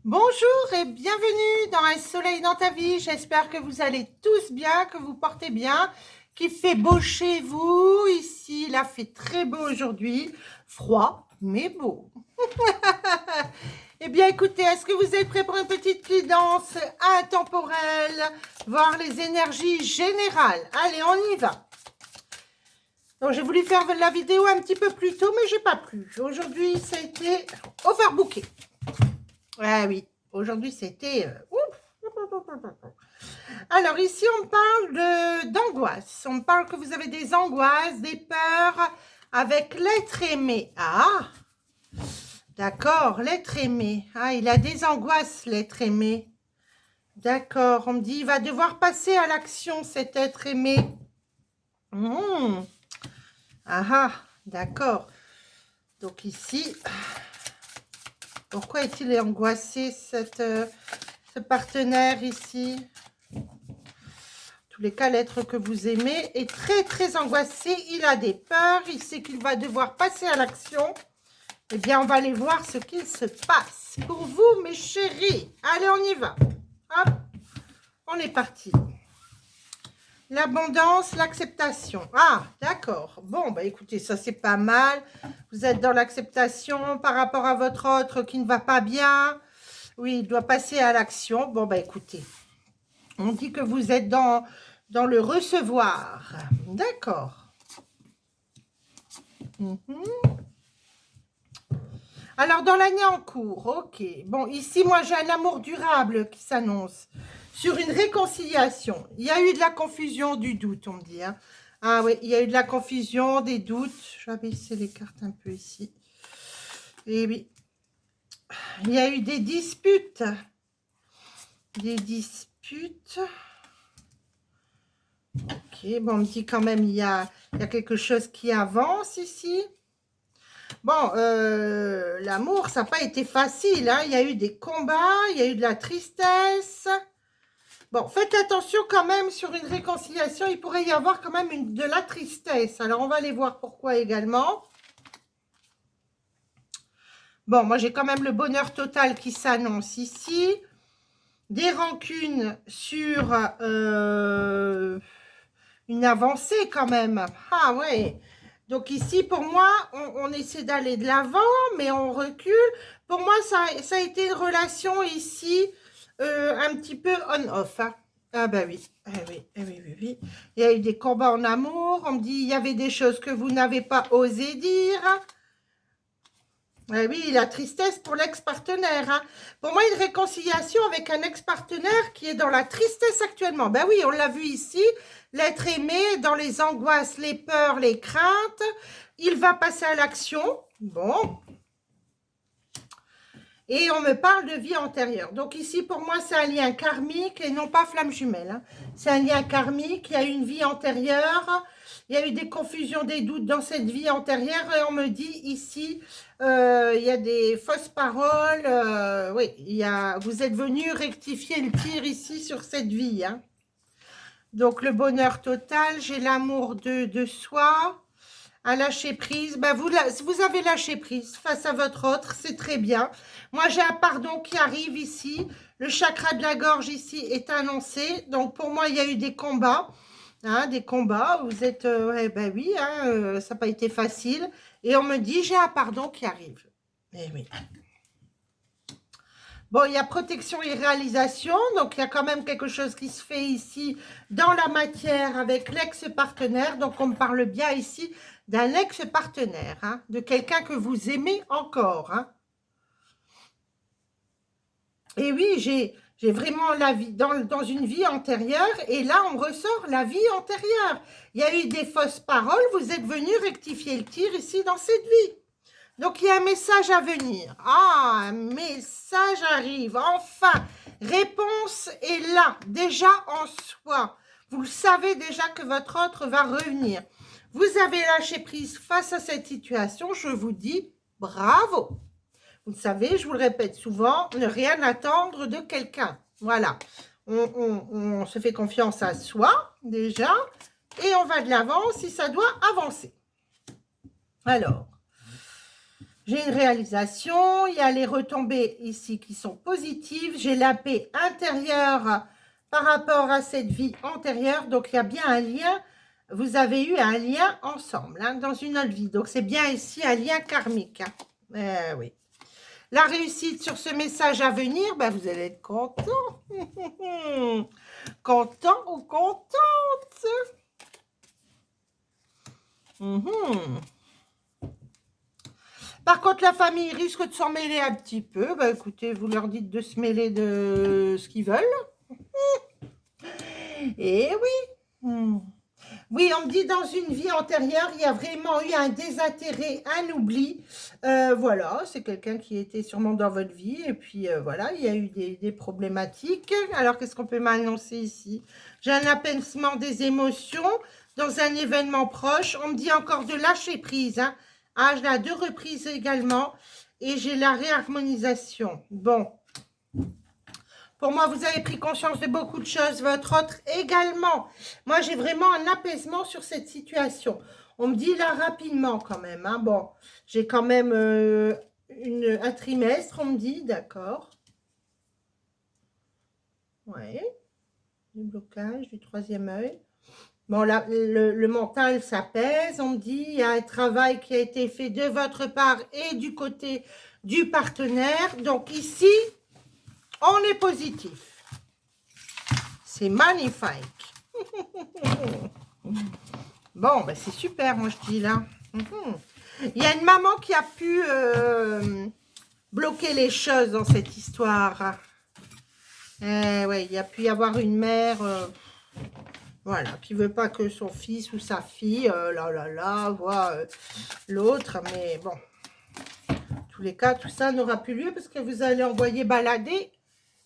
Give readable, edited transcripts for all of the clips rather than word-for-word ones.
Bonjour et bienvenue dans Un soleil dans ta vie. J'espère que vous allez tous bien, que vous portez bien, qu'il fait beau chez vous. Ici, il a fait très beau aujourd'hui. Froid, mais beau. Eh bien, écoutez, est-ce que vous êtes prêts pour une petite guidance intemporelle, voir les énergies générales? Allez, on y va. Donc, j'ai voulu faire la vidéo un petit peu plus tôt, mais j'ai pas pu. Aujourd'hui, ça a été overbooké. Ah oui, aujourd'hui c'était... Alors ici on parle d'angoisse. On parle que vous avez des angoisses, des peurs avec l'être aimé. Ah, d'accord, l'être aimé. Ah, il a des angoisses, l'être aimé. D'accord, on me dit il va devoir passer à l'action, cet être aimé. Ah, d'accord. Donc ici... Pourquoi est-il angoissé, ce partenaire ici? En tous les cas, l'être que vous aimez est très, très angoissé. Il a des peurs. Il sait qu'il va devoir passer à l'action. Eh bien, on va aller voir ce qu'il se passe. Pour vous, mes chéris. Allez, on y va. Hop, on est parti. L'abondance, l'acceptation. Ah, d'accord. Bon, bah écoutez, ça c'est pas mal. Vous êtes dans l'acceptation par rapport à votre autre qui ne va pas bien. Oui, il doit passer à l'action. Bon, bah écoutez, on dit que vous êtes dans le recevoir. D'accord. Alors, dans l'année en cours, ok. Bon, ici, moi, j'ai un amour durable qui s'annonce sur une réconciliation. Il y a eu de la confusion, du doute, on me dit. Hein. Ah oui, il y a eu de la confusion, des doutes. Je vais baisser les cartes un peu ici. Et oui. Il y a eu des disputes. Des disputes. Ok, bon, on me dit quand même, il y a quelque chose qui avance ici. Bon, l'amour, ça n'a pas été facile. Hein. Il y a eu des combats, il y a eu de la tristesse. Bon, faites attention quand même sur une réconciliation. Il pourrait y avoir quand même de la tristesse. Alors, on va aller voir pourquoi également. Bon, moi, j'ai quand même le bonheur total qui s'annonce ici. Des rancunes sur une avancée quand même. Ah ouais. Donc ici, pour moi, on essaie d'aller de l'avant, mais on recule. Pour moi, ça a été une relation ici un petit peu on-off. Hein. Ah ben oui. Ah oui, ah oui, oui, oui. Il y a eu des combats en amour. On me dit, il y avait des choses que vous n'avez pas osé dire. Ah oui, la tristesse pour l'ex-partenaire. Hein. Pour moi, une réconciliation avec un ex-partenaire qui est dans la tristesse actuellement. Ben oui, on l'a vu ici. L'être aimé, dans les angoisses, les peurs, les craintes. Il va passer à l'action. Bon. Et on me parle de vie antérieure. Donc ici, pour moi, c'est un lien karmique et non pas flamme jumelle. Hein. C'est un lien karmique. Il y a eu une vie antérieure. Il y a eu des confusions, des doutes dans cette vie antérieure. Et on me dit ici, il y a des fausses paroles. Oui, vous êtes venu rectifier le tir ici sur cette vie. Hein. Donc, le bonheur total. J'ai l'amour de soi. À lâcher prise, ben vous avez lâché prise face à votre autre, c'est très bien. Moi, j'ai un pardon qui arrive ici. Le chakra de la gorge ici est annoncé. Donc, pour moi, il y a eu des combats. Hein, des combats. Vous êtes... ouais, ben oui, hein, ça n'a pas été facile. Et on me dit, j'ai un pardon qui arrive. Eh oui. Bon, il y a protection et réalisation. Donc, il y a quand même quelque chose qui se fait ici dans la matière avec l'ex-partenaire. Donc, on me parle bien ici d'un ex-partenaire, hein, de quelqu'un que vous aimez encore. Hein. Et oui, j'ai vraiment la vie dans une vie antérieure, et là, on ressort la vie antérieure. Il y a eu des fausses paroles, vous êtes venu rectifier le tir ici dans cette vie. Donc, il y a un message à venir. Ah, un message arrive, enfin. Réponse est là, déjà en soi. Vous le savez déjà que votre autre va revenir. Vous avez lâché prise face à cette situation, je vous dis bravo. Vous le savez, je vous le répète souvent, ne rien attendre de quelqu'un. Voilà, on se fait confiance à soi déjà et on va de l'avant si ça doit avancer. Alors, J'ai une réalisation, il y a les retombées ici qui sont positives, j'ai la paix intérieure par rapport à cette vie antérieure, donc il y a bien un lien, vous avez eu un lien ensemble, hein, dans une autre vie, donc c'est bien ici un lien karmique. Hein. Oui. La réussite sur ce message à venir, ben vous allez être content. Content ou contente. Par contre, la famille risque de s'en mêler un petit peu. Ben, écoutez, vous leur dites de se mêler de ce qu'ils veulent. Et oui. Oui, on me dit dans une vie antérieure, il y a vraiment eu un désintérêt, un oubli. Voilà, c'est quelqu'un qui était sûrement dans votre vie. Et puis voilà, il y a eu des problématiques. Alors, qu'est-ce qu'on peut m'annoncer ici? J'ai un apaisement des émotions dans un événement proche. On me dit encore de lâcher prise. Hein. Ah, j'ai à 2 reprises également. Et j'ai la réharmonisation. Bon. Pour moi, vous avez pris conscience de beaucoup de choses, votre autre également. Moi, j'ai vraiment un apaisement sur cette situation. On me dit là rapidement quand même. Hein. Bon, j'ai quand même un trimestre, on me dit, d'accord. Oui, du blocage, du 3e œil. Bon, là, le mental s'apaise. On me dit, il y a un travail qui a été fait de votre part et du côté du partenaire. Donc ici, on est positif. C'est magnifique. Bon, ben c'est super, moi je dis là. Il y a une maman qui a pu bloquer les choses dans cette histoire. Ouais, il y a pu y avoir une mère, voilà, qui veut pas que son fils ou sa fille, voit l'autre. Mais bon, en tous les cas, tout ça n'aura plus lieu parce que vous allez envoyer balader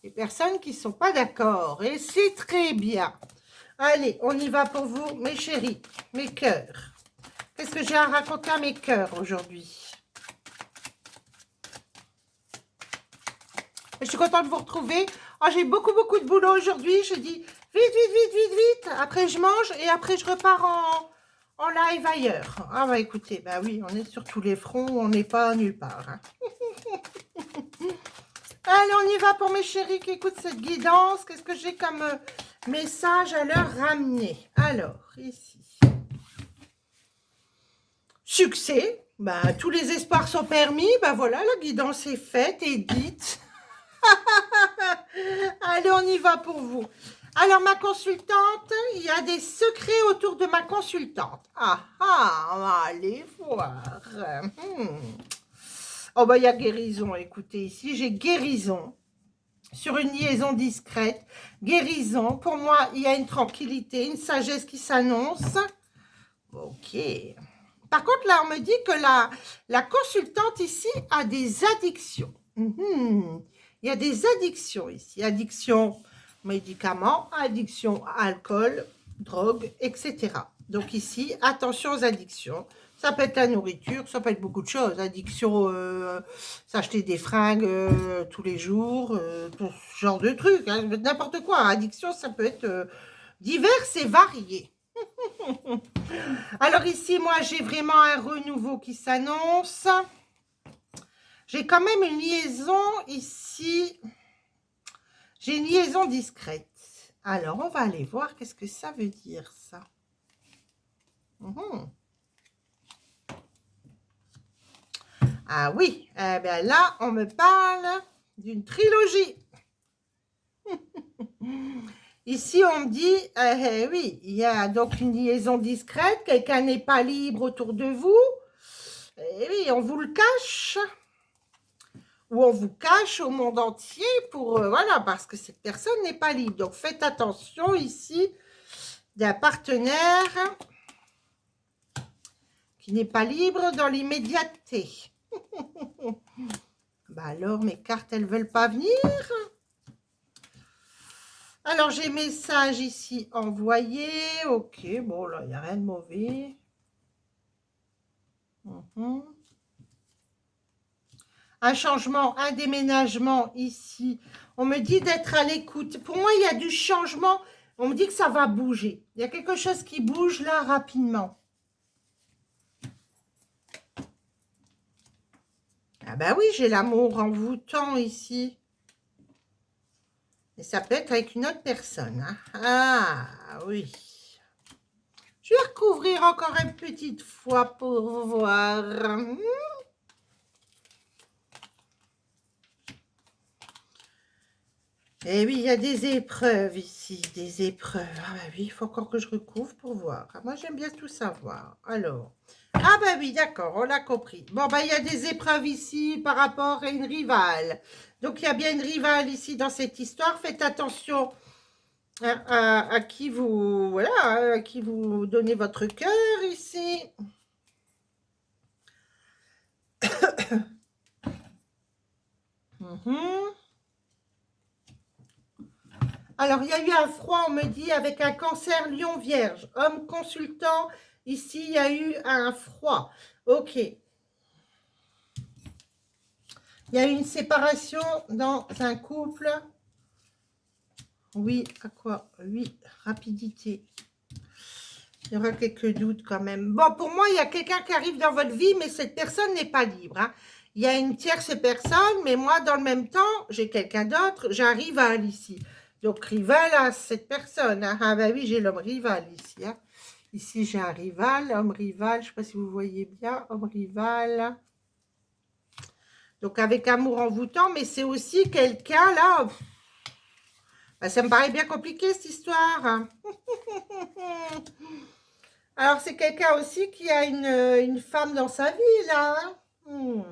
les personnes qui ne sont pas d'accord. Et c'est très bien. Allez, on y va pour vous, mes chéris, mes cœurs. Qu'est-ce que j'ai à raconter à mes cœurs aujourd'hui? Je suis contente de vous retrouver. Oh, j'ai beaucoup de boulot aujourd'hui. Je dis vite. Après, je mange et après, je repars en live ailleurs. Ah bah écoutez, bah oui, on est sur tous les fronts. On n'est pas nulle part. Hein. Allez, on y va pour mes chéris qui écoutent cette guidance. Qu'est-ce que j'ai comme message à leur ramener? Alors, ici. Succès. Bah, tous les espoirs sont permis. Bah voilà, la guidance est faite et dite. Allez, on y va pour vous. Alors, ma consultante, il y a des secrets autour de ma consultante. On va aller voir. Oh, bah, il y a guérison. Écoutez, ici, j'ai guérison. Sur une liaison discrète. Guérison. Pour moi, il y a une tranquillité, une sagesse qui s'annonce. Ok. Par contre, là, on me dit que la consultante ici a des addictions. Il y a des addictions ici. Addiction médicaments, addiction alcool, drogue, etc. Donc ici, attention aux addictions. Ça peut être la nourriture, ça peut être beaucoup de choses. Addiction, s'acheter des fringues tous les jours, tout ce genre de trucs. Hein, n'importe quoi. Addiction, ça peut être divers et varié. Alors ici, moi, j'ai vraiment un renouveau qui s'annonce. J'ai quand même une liaison ici. J'ai une liaison discrète. Alors, on va aller voir qu'est-ce que ça veut dire, ça. Ah oui, eh bien là, on me parle d'une trilogie. Ici, on me dit, oui, il y a donc une liaison discrète, quelqu'un n'est pas libre autour de vous. Et oui, on vous le cache. Ou on vous cache au monde entier pour, voilà, parce que cette personne n'est pas libre. Donc, faites attention ici d'un partenaire qui n'est pas libre dans l'immédiateté. Bah alors, mes cartes, elles ne veulent pas venir. Alors, j'ai message ici envoyé. Ok, bon, là, il n'y a rien de mauvais. Un changement, un déménagement ici. On me dit d'être à l'écoute. Pour moi, il y a du changement. On me dit que ça va bouger. Il y a quelque chose qui bouge là rapidement. Ah bah oui, j'ai l'amour envoûtant ici. Et ça peut être avec une autre personne. Hein. Ah oui. Je vais recouvrir encore une petite fois pour voir. Et oui, il y a des épreuves ici, des épreuves. Ah bah oui, il faut encore que je recouvre pour voir. Ah, moi, j'aime bien tout savoir. Alors, ah bah oui, d'accord, on l'a compris. Bon, bah il y a des épreuves ici par rapport à une rivale. Donc, il y a bien une rivale ici dans cette histoire. Faites attention à qui vous, voilà, à qui vous donnez votre cœur ici. Mhm. Alors, il y a eu un froid, on me dit, avec un cancer lion vierge. Homme consultant, ici, il y a eu un froid. Ok. Il y a eu une séparation dans un couple. Oui, à quoi? Oui, rapidité. Il y aura quelques doutes quand même. Bon, pour moi, il y a quelqu'un qui arrive dans votre vie, mais cette personne n'est pas libre. Hein. Il y a une tierce personne, mais moi, dans le même temps, j'ai quelqu'un d'autre. J'ai un rival ici. Donc, rival à cette personne. Hein. Ah ben oui, j'ai l'homme rival ici. Hein. Ici, j'ai un rival, homme rival. Je ne sais pas si vous voyez bien. Homme rival. Donc, avec amour envoûtant, mais c'est aussi quelqu'un, là... Ben, ça me paraît bien compliqué, cette histoire. Hein. Alors, c'est quelqu'un aussi qui a une femme dans sa vie, là. Hein.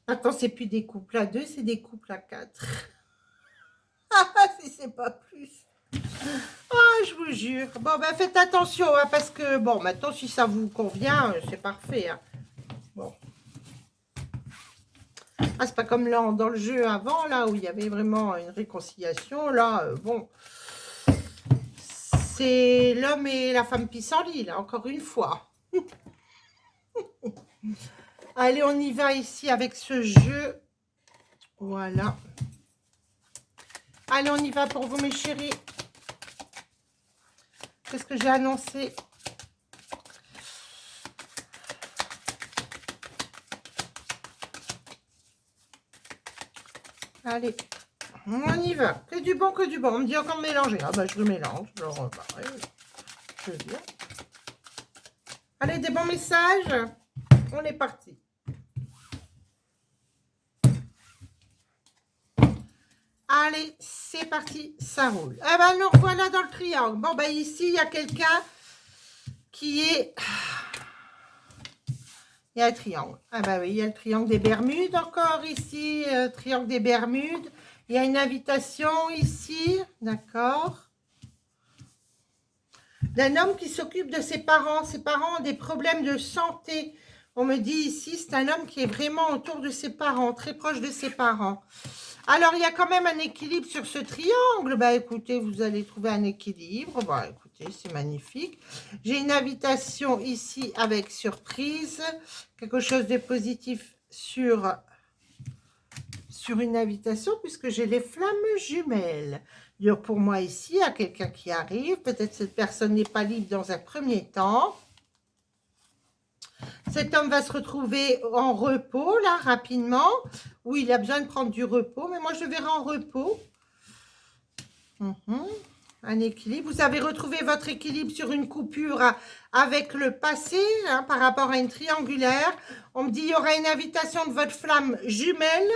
Attends, c'est plus des couples à 2, c'est des couples à 4. Si c'est pas plus. Ah, je vous jure. Bon, ben, faites attention, hein, parce que, bon, maintenant, si ça vous convient, c'est parfait. Hein. Bon. Ah, c'est pas comme là, dans le jeu avant, là, où il y avait vraiment une réconciliation. Là, bon... C'est l'homme et la femme pissenlit, là, encore une fois. Allez, on y va ici avec ce jeu. Voilà. Allez, on y va pour vous, mes chéris. Qu'est-ce que j'ai annoncé? Allez, on y va. Que du bon, que du bon. On me dit encore de mélanger. Ah, bah, je le mélange. Alors, bah, je veux bien. Allez, des bons messages. On est parti. Allez, c'est parti, ça roule. Eh ben, nous revoilà dans le triangle. Bon, ben ici, il y a quelqu'un qui est... Il y a un triangle. Ah ben oui, il y a le triangle des Bermudes encore ici. Triangle des Bermudes. Il y a une invitation ici, d'accord. D'un homme qui s'occupe de ses parents. Ses parents ont des problèmes de santé. On me dit ici, c'est un homme qui est vraiment autour de ses parents, très proche de ses parents. Alors, il y a quand même un équilibre sur ce triangle. Bah, écoutez, vous allez trouver un équilibre. Bah, écoutez, c'est magnifique. J'ai une invitation ici avec surprise. Quelque chose de positif sur une invitation, puisque j'ai les flammes jumelles. Donc, pour moi, ici, il y a quelqu'un qui arrive. Peut-être cette personne n'est pas libre dans un premier temps. Cet homme va se retrouver en repos, là, rapidement, où il a besoin de prendre du repos. Mais moi, je le verrai en repos. Un équilibre. Vous avez retrouvé votre équilibre sur une coupure avec le passé, hein, par rapport à une triangulaire. On me dit qu'il y aura une invitation de votre flamme jumelle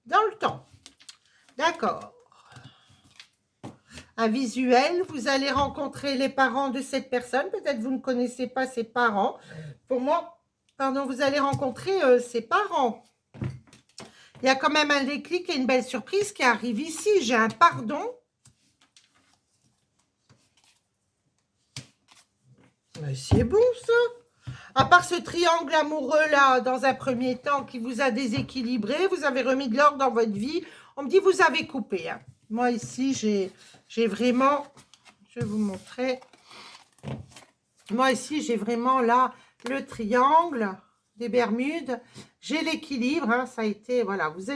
dans le temps. D'accord. Un visuel. Vous allez rencontrer les parents de cette personne. Peut-être vous ne connaissez pas ses parents. Pour moi... Pardon, vous allez rencontrer ses parents. Il y a quand même un déclic et une belle surprise qui arrive ici. J'ai un pardon. Mais c'est bon, ça. À part ce triangle amoureux-là, dans un premier temps, qui vous a déséquilibré, vous avez remis de l'ordre dans votre vie. On me dit, vous avez coupé. Hein. Moi, ici, j'ai vraiment... Je vais vous montrer. Moi, ici, j'ai vraiment là... le triangle des Bermudes, j'ai l'équilibre, hein, ça a été, voilà, vous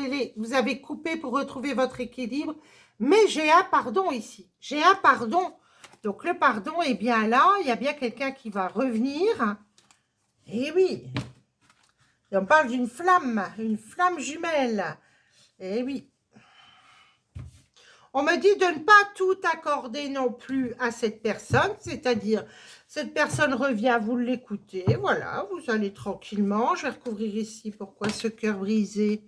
avez coupé pour retrouver votre équilibre, mais j'ai un pardon ici, j'ai un pardon, donc le pardon est bien là, il y a bien quelqu'un qui va revenir, et oui, Et on parle d'une flamme jumelle. Eh oui. On me dit de ne pas tout accorder non plus à cette personne, c'est-à-dire, cette personne revient, vous l'écoutez, voilà, vous allez tranquillement. Je vais recouvrir ici, pourquoi ce cœur brisé.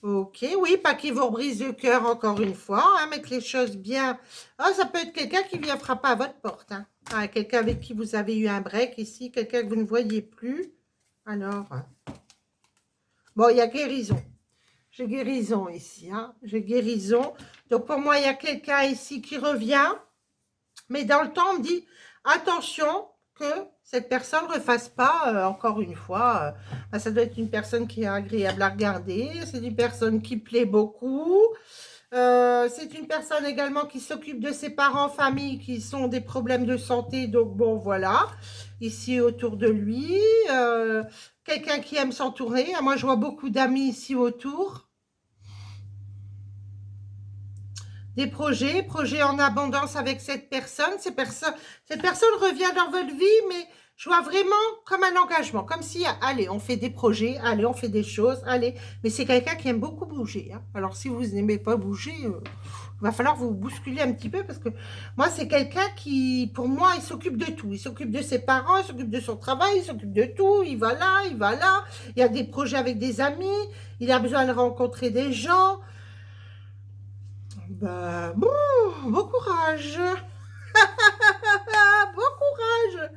Ok, oui, pas qu'il vous brise le cœur encore une fois, hein, mettre les choses bien. Ah, ça peut être quelqu'un qui vient frapper à votre porte, hein. Ah, quelqu'un avec qui vous avez eu un break ici, quelqu'un que vous ne voyez plus. Alors, bon, il y a guérison. J'ai guérison ici, hein. J'ai guérison. Donc, pour moi, il y a quelqu'un ici qui revient. Mais dans le temps, on me dit, attention que cette personne ne refasse pas, encore une fois, ça doit être une personne qui est agréable à regarder. C'est une personne qui plaît beaucoup. C'est une personne également qui s'occupe de ses parents, famille, qui sont des problèmes de santé. Donc, bon, voilà. Ici, autour de lui. Quelqu'un qui aime s'entourer. Moi, je vois beaucoup d'amis ici autour. Des projets en abondance avec cette personne. Cette personne revient dans votre vie, mais je vois vraiment comme un engagement, comme si, allez, on fait des projets, allez, on fait des choses, allez. Mais c'est quelqu'un qui aime beaucoup bouger, hein. Alors, si vous n'aimez pas bouger, il va falloir vous bousculer un petit peu, parce que moi, c'est quelqu'un qui, pour moi, il s'occupe de tout. Il s'occupe de ses parents, il s'occupe de son travail, il s'occupe de tout. Il va là, il va là. Il y a des projets avec des amis. Il a besoin de rencontrer des gens. Bah, bon, bon courage. Bon courage.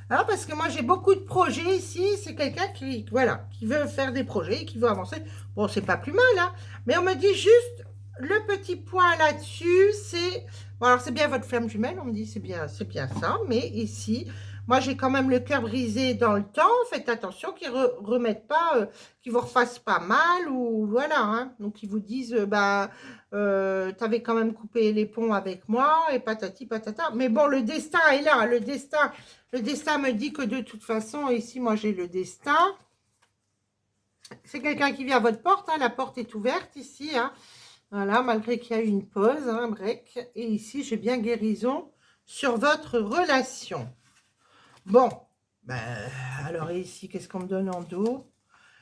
Alors, parce que moi, j'ai beaucoup de projets ici. C'est quelqu'un qui, voilà, qui veut faire des projets, qui veut avancer. Bon, c'est pas plus mal, hein. Mais on me dit juste, le petit point là-dessus, c'est... Bon, alors, c'est bien votre flamme jumelle. On me dit, c'est bien ça. Mais ici, moi, j'ai quand même le cœur brisé dans le temps. Faites attention qu'ils ne remettent pas, qu'ils vous refassent pas mal. Ou voilà, hein. Donc, ils vous disent, bah... tu avais quand même coupé les ponts avec moi, et patati patata. Mais bon, le destin est là. Le destin me dit que de toute façon, ici, moi, j'ai le destin. C'est quelqu'un qui vient à votre porte, hein, la porte est ouverte ici, hein. Voilà, malgré qu'il y a eu une pause, un break. Et ici, j'ai bien guérison sur votre relation. Bon, ben, alors ici, qu'est-ce qu'on me donne en dos?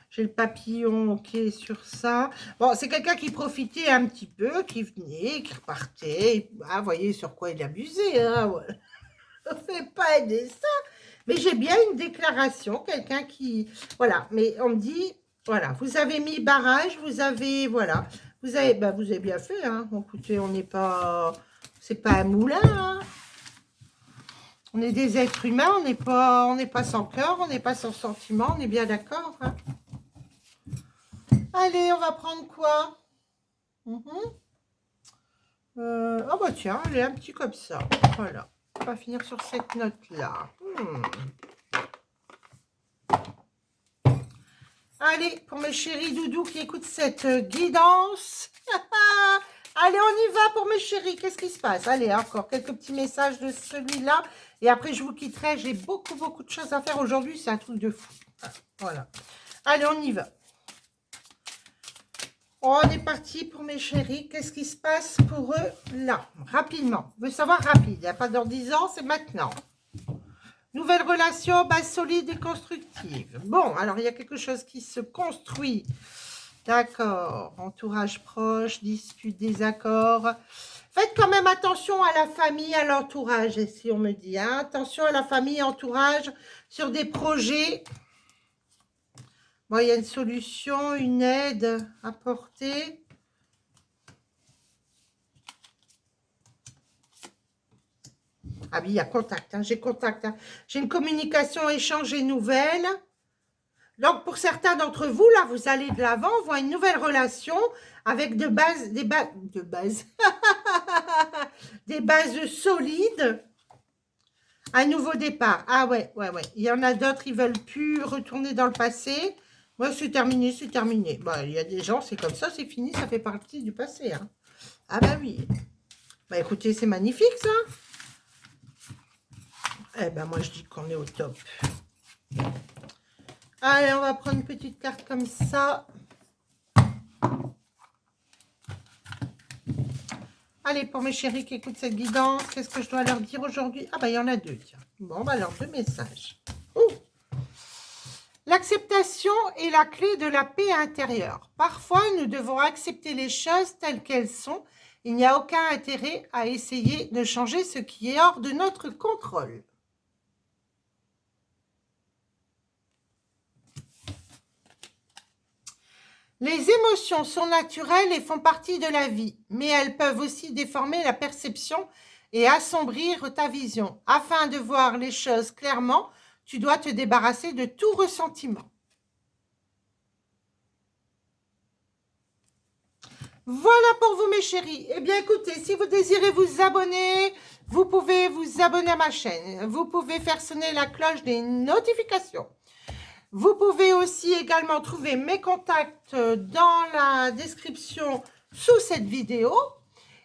J'ai le papillon, ok, sur ça. Bon, c'est quelqu'un qui profitait un petit peu, qui venait, qui repartait. Ah, vous voyez sur quoi il abusait, hein, ouais. Je ne fais pas aider ça. Mais j'ai bien une déclaration, quelqu'un qui... Voilà, mais on me dit, voilà, vous avez mis barrage, vous avez, voilà, vous avez bien fait, hein. Bon, écoutez, on n'est pas... C'est pas un moulin, hein. On est des êtres humains, on n'est pas sans cœur, on n'est pas sans sentiment, on est bien d'accord, hein. Allez, on va prendre quoi? Oh bah tiens, elle est un petit comme ça. Voilà. On va finir sur cette note-là. Allez, pour mes chéris doudous qui écoutent cette guidance. Allez, on y va pour mes chéris. Qu'est-ce qui se passe? Allez, encore quelques petits messages de celui-là. Et après, je vous quitterai. J'ai beaucoup de choses à faire aujourd'hui. C'est un truc de fou. Voilà. Allez, on y va. On est parti pour mes chéris. Qu'est-ce qui se passe pour eux là? Rapidement. Je veux savoir rapide. Il n'y a pas d'en 10 ans, c'est maintenant. Nouvelle relation, base solide et constructive. Bon, alors il y a quelque chose qui se construit. D'accord. Entourage proche, dispute, désaccord. Faites quand même attention à la famille, à l'entourage, si on me dit. Hein. Attention à la famille, entourage, sur des projets. Bon, il y a une solution, une aide apportée. Ah oui, il y a contact, hein, j'ai contact. Hein. J'ai une communication, échange et nouvelle. Donc, pour certains d'entre vous, là, vous allez de l'avant, on voit une nouvelle relation avec des bases solides. Un nouveau départ. Ah ouais. Il y en a d'autres, ils veulent plus retourner dans le passé. Moi, c'est terminé, c'est terminé. Bah, il y a des gens, c'est comme ça, c'est fini, ça fait partie du passé. Hein. Ah bah oui. Bah écoutez, c'est magnifique, ça. Eh ben, moi, je dis qu'on est au top. Allez, on va prendre une petite carte comme ça. Allez, pour mes chéris qui écoutent cette guidance, qu'est-ce que je dois leur dire aujourd'hui? Ah, bah, il y en a deux, tiens. Bon, bah, alors, deux messages. Ouh. L'acceptation est la clé de la paix intérieure. Parfois, nous devons accepter les choses telles qu'elles sont. Il n'y a aucun intérêt à essayer de changer ce qui est hors de notre contrôle. Les émotions sont naturelles et font partie de la vie, mais elles peuvent aussi déformer la perception et assombrir ta vision. Afin de voir les choses clairement, tu dois te débarrasser de tout ressentiment. Voilà pour vous mes chéris. Eh bien écoutez, si vous désirez vous abonner, vous pouvez vous abonner à ma chaîne. Vous pouvez faire sonner la cloche des notifications. Vous pouvez aussi également trouver mes contacts dans la description sous cette vidéo.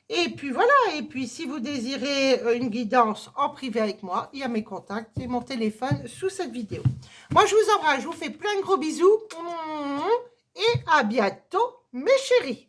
Et puis voilà, et puis si vous désirez une guidance en privé avec moi, il y a mes contacts et mon téléphone sous cette vidéo. Moi je vous embrasse, je vous fais plein de gros bisous et à bientôt mes chéris.